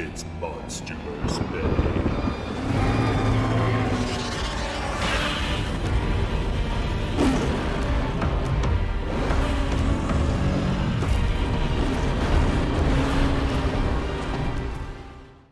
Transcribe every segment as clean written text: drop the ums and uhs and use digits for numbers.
It's Monsterverse Bay.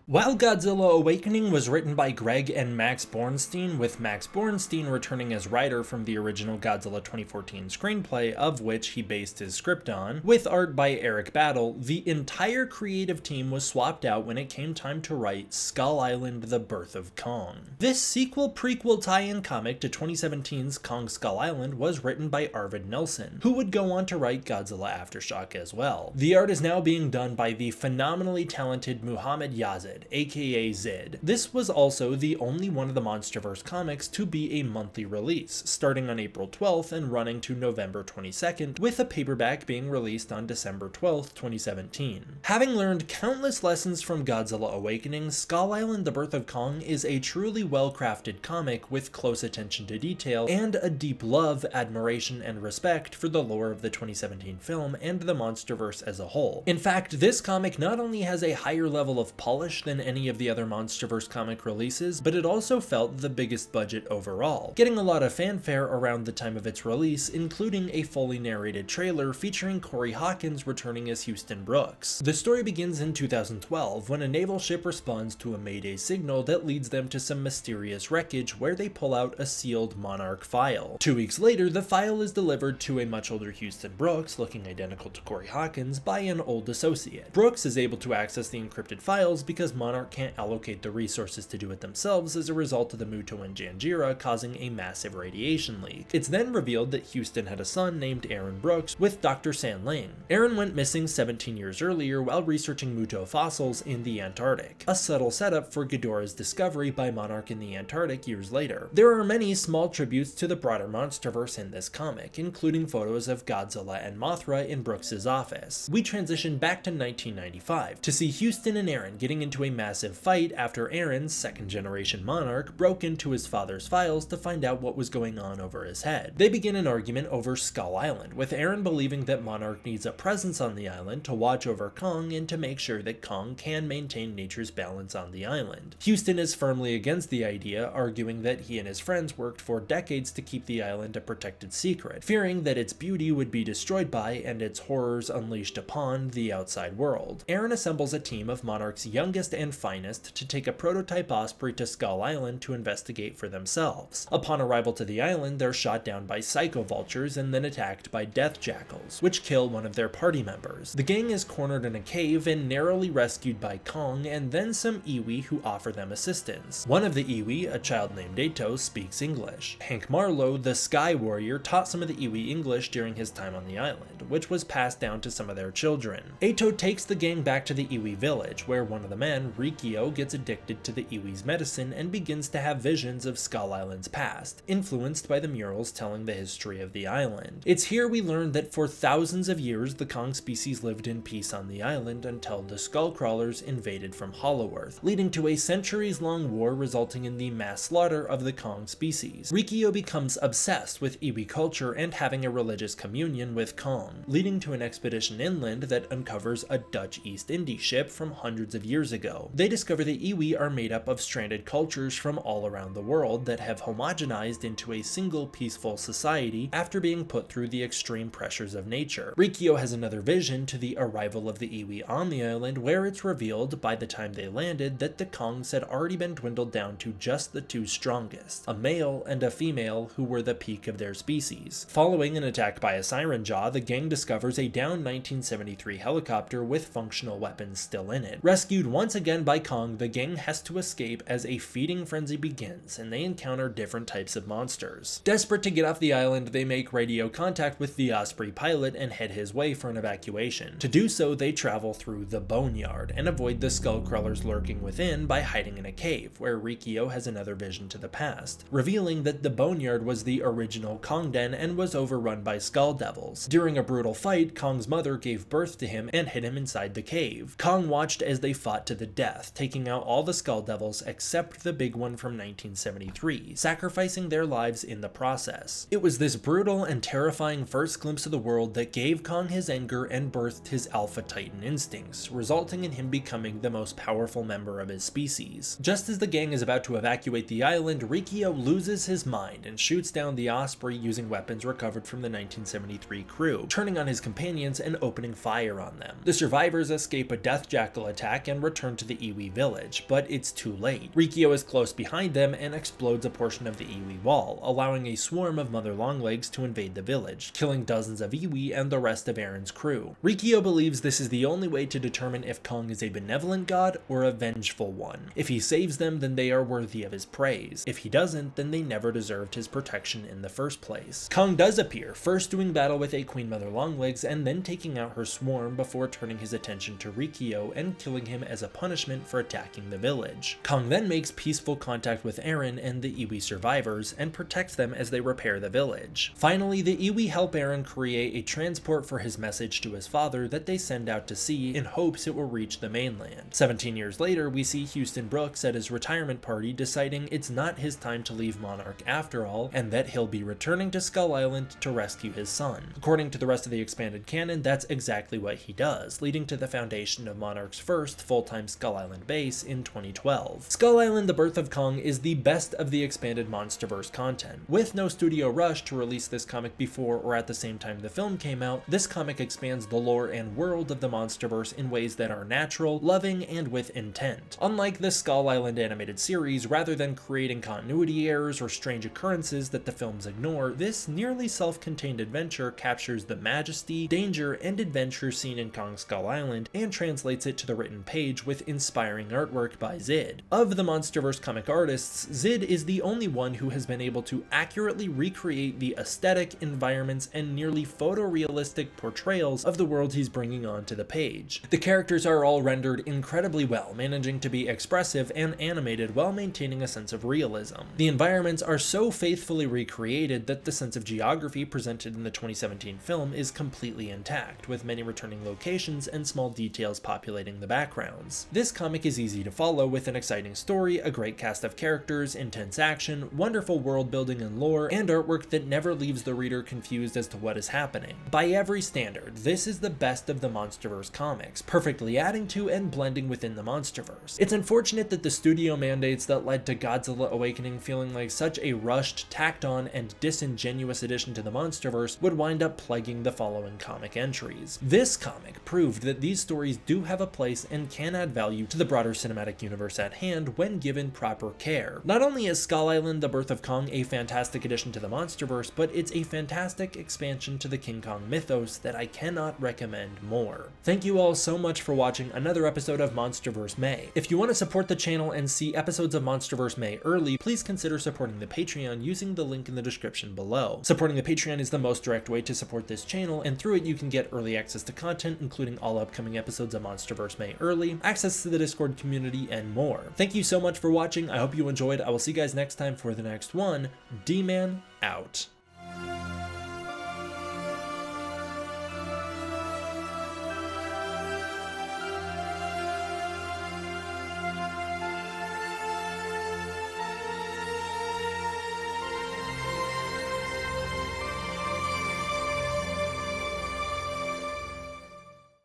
While Godzilla Awakening was written by Greg and Max Bornstein, with Max Bornstein returning as writer from the original Godzilla 2014 screenplay, of which he based his script on, with art by Eric Battle, the entire creative team was swapped out when it came time to write Skull Island: The Birth of Kong. This sequel-prequel tie-in comic to 2017's Kong Skull Island was written by Arvid Nelson, who would go on to write Godzilla Aftershock as well. The art is now being done by the phenomenally talented Muhammad Yazid, aka Zid. This was also the only one of the Monsterverse comics to be a monthly release, starting on April 12th and running to November 22nd, with a paperback being released on December 12th, 2017. Having learned countless lessons from Godzilla Awakening, Skull Island: The Birth of Kong is a truly well-crafted comic with close attention to detail and a deep love, admiration, and respect for the lore of the 2017 film and the Monsterverse as a whole. In fact, this comic not only has a higher level of polish than any of the other Monsterverse comic releases, but it also felt the biggest budget overall, getting a lot of fanfare around the time of its release, including a fully narrated trailer featuring Corey Hawkins returning as Houston Brooks. The story begins in 2012 when a naval ship responds to a Mayday signal that leads them to some mysterious wreckage where they pull out a sealed Monarch file. 2 weeks later, the file is delivered to a much older Houston Brooks, looking identical to Corey Hawkins, by an old associate. Brooks is able to access the encrypted files because Monarch can't allocate the resources to do it themselves as a result of the Muto and Janjira causing a massive radiation leak. It's then revealed that Houston had a son named Aaron Brooks with Dr. San Ling. Aaron went missing 17 years earlier while researching Muto fossils in the Antarctic, a subtle setup for Ghidorah's discovery by Monarch in the Antarctic years later. There are many small tributes to the broader Monsterverse in this comic, including photos of Godzilla and Mothra in Brooks' office. We transition back to 1995 to see Houston and Aaron getting into a massive fight after Aaron's second-generation Monarch broke into his father's files to find out what was going on over his head. They begin an argument over Skull Island, with Aaron believing that Monarch needs a presence on the island to watch over Kong and to make sure that Kong can maintain nature's balance on the island. Houston is firmly against the idea, arguing that he and his friends worked for decades to keep the island a protected secret, fearing that its beauty would be destroyed by and its horrors unleashed upon the outside world. Aaron assembles a team of Monarch's youngest and finest to take a prototype Osprey to Skull Island to investigate for themselves. Upon arrival to the island, they're shot down by psycho vultures and then attacked by death jackals, which kill one of their party members. The gang is cornered in a cave and narrowly rescued by Kong and then some Iwi who offer them assistance. One of the Iwi, a child named Ato, speaks English. Hank Marlowe, the Sky Warrior, taught some of the Iwi English during his time on the island, which was passed down to some of their children. Ato takes the gang back to the Iwi village, where one of the men, Rikio, gets addicted to the Iwi's medicine and begins to have visions of Skull Island's past, influenced by the murals telling the history of the island. It's here we learn that for thousands of years the Kong species lived in peace on the island until the Skullcrawlers invaded from Hollow-Earth, leading to a centuries-long war resulting in the mass slaughter of the Kong species. Rikio becomes obsessed with Iwi culture and having a religious communion with Kong, leading to an expedition inland that uncovers a Dutch East Indies ship from hundreds of years ago. They discover the Iwi are made up of stranded cultures from all around the world that have homogenized into a single peaceful society after being put through the extreme pressures of nature. Rikio has another vision to the arrival of the Iwi on the island, where it's revealed by the time they landed that the Kongs had already been dwindled down to just the two strongest, a male and a female who were the peak of their species. Following an attack by a Siren Jaw, the gang discovers a downed 1973 helicopter with functional weapons still in it. Rescued once again by Kong, the gang has to escape as a feeding frenzy begins, and they encounter different types of monsters. Desperate to get off the island, they make radio contact with the Osprey pilot and head his way for an evacuation. To do so, they travel through the Boneyard and avoid the Skullcrawlers lurking within by hiding in a cave, where Rikio has another vision to the past, revealing that the Boneyard was the original Kong Den and was overrun by Skull Devils. During a brutal fight, Kong's mother gave birth to him and hid him inside the cave. Kong watched as they fought to the death, death, taking out all the Skull Devils except the big one from 1973, sacrificing their lives in the process. It was this brutal and terrifying first glimpse of the world that gave Kong his anger and birthed his alpha titan instincts, resulting in him becoming the most powerful member of his species. Just as the gang is about to evacuate the island, Rikyo loses his mind and shoots down the Osprey using weapons recovered from the 1973 crew, turning on his companions and opening fire on them. The survivors escape a death jackal attack and return to the Iwi village, but it's too late. Rikyo is close behind them and explodes a portion of the Iwi wall, allowing a swarm of Mother Longlegs to invade the village, killing dozens of Iwi and the rest of Aaron's crew. Rikyo believes this is the only way to determine if Kong is a benevolent god or a vengeful one. If he saves them, then they are worthy of his praise. If he doesn't, then they never deserved his protection in the first place. Kong does appear, first doing battle with a Queen Mother Longlegs and then taking out her swarm before turning his attention to Rikyo and killing him as a punishment for attacking the village. Kong then makes peaceful contact with Aaron and the Iwi survivors and protects them as they repair the village. Finally, the Iwi help Aaron create a transport for his message to his father that they send out to sea in hopes it will reach the mainland. 17 years later, we see Houston Brooks at his retirement party deciding it's not his time to leave Monarch after all, and that he'll be returning to Skull Island to rescue his son. According to the rest of the expanded canon, that's exactly what he does, leading to the foundation of Monarch's first full-time Skull Island base in 2012. Skull Island: The Birth of Kong is the best of the expanded MonsterVerse content. With no studio rush to release this comic before or at the same time the film came out, this comic expands the lore and world of the MonsterVerse in ways that are natural, loving, and with intent. Unlike the Skull Island animated series, rather than creating continuity errors or strange occurrences that the films ignore, this nearly self-contained adventure captures the majesty, danger, and adventure seen in Kong Skull Island and translates it to the written page with inspiring artwork by Zid. Of the MonsterVerse comic artists, Zid is the only one who has been able to accurately recreate the aesthetic, environments, and nearly photorealistic portrayals of the world he's bringing onto the page. The characters are all rendered incredibly well, managing to be expressive and animated while maintaining a sense of realism. The environments are so faithfully recreated that the sense of geography presented in the 2017 film is completely intact, with many returning locations and small details populating the backgrounds. This comic is easy to follow with an exciting story, a great cast of characters, intense action, wonderful world building and lore, and artwork that never leaves the reader confused as to what is happening. By every standard, this is the best of the MonsterVerse comics, perfectly adding to and blending within the MonsterVerse. It's unfortunate that the studio mandates that led to Godzilla Awakening feeling like such a rushed, tacked on, and disingenuous addition to the MonsterVerse would wind up plaguing the following comic entries. This comic proved that these stories do have a place and can add value to the broader cinematic universe at hand when given proper care. Not only is Skull Island: The Birth of Kong a fantastic addition to the MonsterVerse, but it's a fantastic expansion to the King Kong mythos that I cannot recommend more. Thank you all so much for watching another episode of MonsterVerse May. If you want to support the channel and see episodes of MonsterVerse May early, please consider supporting the Patreon using the link in the description below. Supporting the Patreon is the most direct way to support this channel, and through it you can get early access to content, including all upcoming episodes of MonsterVerse May early, access to the Discord community, and more. Thank you so much for watching. I hope you enjoyed. I will see you guys next time for the next one. D-Man out.